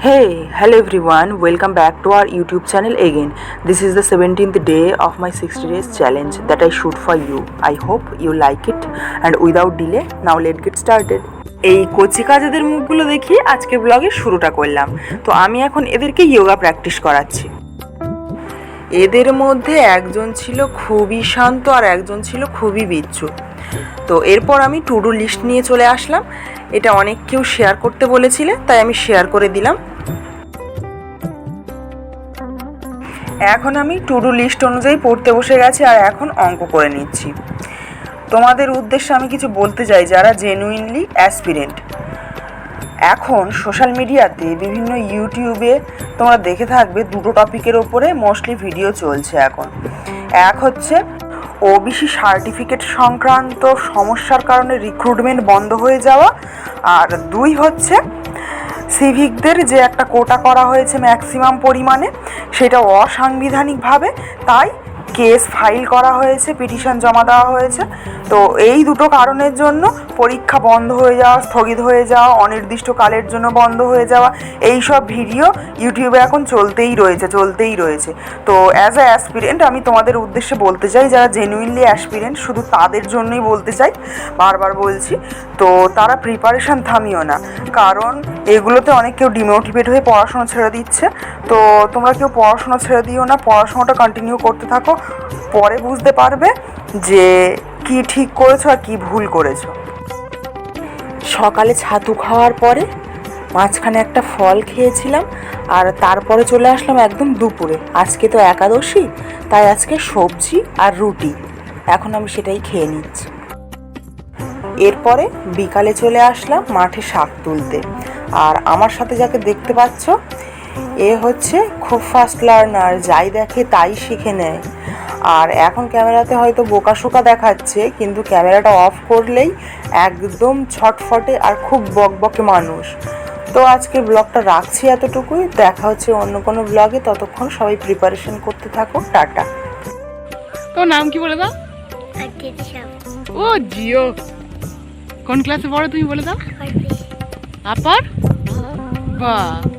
Hey, hello everyone, welcome back to our YouTube channel again. This is the 17th day of my 60 days challenge that I shoot for you. I hope you like it and without delay, now let's get started. এই কচি কাজাদের মুখগুলো দেখিয়ে আজকে ব্লগের শুরুটা করলাম। তো আমি এখন এদেরকে যোগা প্র্যাকটিস করাচ্ছি। এদের মধ্যে একজন ছিল খুবই শান্ত আর একজন ছিল খুবই বিচ্ছু। তো এরপর আমি টু ডু লিস্ট নিয়ে চলে আসলাম। এটা অনেক কেউ শেয়ার করতে বলেছিলে, তাই আমি শেয়ার করে দিলাম। এখন আমি টু ডু লিস্ট অনুযায়ী পড়তে বসে গেছি আর এখন অঙ্ক করে নিচ্ছি। তোমাদের উদ্দেশ্যে আমি কিছু বলতে চাই যারা জেনুইনলি অ্যাসপিরেন্ট। এখন সোশ্যাল মিডিয়াতে বিভিন্ন ইউটিউবে তোমরা দেখে থাকবে দুটো টপিকের ওপরে মোস্টলি ভিডিও চলছে এখন। এক হচ্ছে ওবিসি সার্টিফিকেট সংক্রান্ত সমস্যার কারণে রিক্রুটমেন্ট বন্ধ হয়ে যাওয়া, আর দুই হচ্ছে সিভিকদের যে একটা কোটা করা হয়েছে ম্যাক্সিমাম পরিমাণে, সেটা অসাংবিধানিকভাবে, তাই কেস ফাইল করা হয়েছে, পিটিশন জমা দেওয়া হয়েছে। তো এই দুটো কারণের জন্য পরীক্ষা বন্ধ হয়ে যাওয়া, স্থগিত হয়ে যাওয়া, অনির্দিষ্টকালের জন্য বন্ধ হয়ে যাওয়া, এই সব ভিডিও ইউটিউবে এখন চলতেই রয়েছে। তো অ্যাজ আ অ্যাসপিরেন্ট আমি তোমাদের উদ্দেশ্যে বলতে চাই, যারা জেনুইনলি অ্যাসপিরেন্ট শুধু তাদের জন্যই বলতে চাই, বারবার বলছি। তো তারা প্রিপারেশান থামিও না, কারণ এগুলোতে অনেক কেউ ডিমোটিভেট হয়ে পড়াশোনা ছেড়ে দিচ্ছে। তো তোমরা কেউ পড়াশোনা ছেড়ে দিও না, পড়াশোনাটা কন্টিনিউ করতে থাকো। পরে বুঝতে পারবে যে কি ঠিক করেছো আর কি ভুল করেছো। সকালে ছাতু খাওয়ার পরে মাঝখানে একটা ফল খেয়েছিলাম, আর তারপরে চলে আসলাম একদম দুপুরে। আজকে তো একাদশী, তাই আজকে সবজি আর রুটি, এখন আমি সেটাই খেয়ে নিচ্ছি। এরপরে বিকালে চলে আসলাম মাঠে শাক তুলতে, আর আমার সাথে যাকে দেখতে পাচ্ছ এ হচ্ছে খুব ফাস্ট লার্নার, যাই দেখে তাই শিখে নেয়। আর এখন ক্যামেরাতে হয়তো বোকাশোকা দেখাচ্ছে, কিন্তু ক্যামেরাটা অফ করলেই একদম ছটফটে আর খুব বকবকে মানুষ। তো আজকের ব্লগটা রাখছি এতটুকুই, দেখা হচ্ছে অন্য কোনো ব্লগে। ততক্ষণ সবাই প্রিপারেশন করতে থাকো। টাটা। তোর নাম কি বলে দাও? ও জিও। কোন ক্লাসে পড়ো তুমি বলে দাও? আপার। বাহ।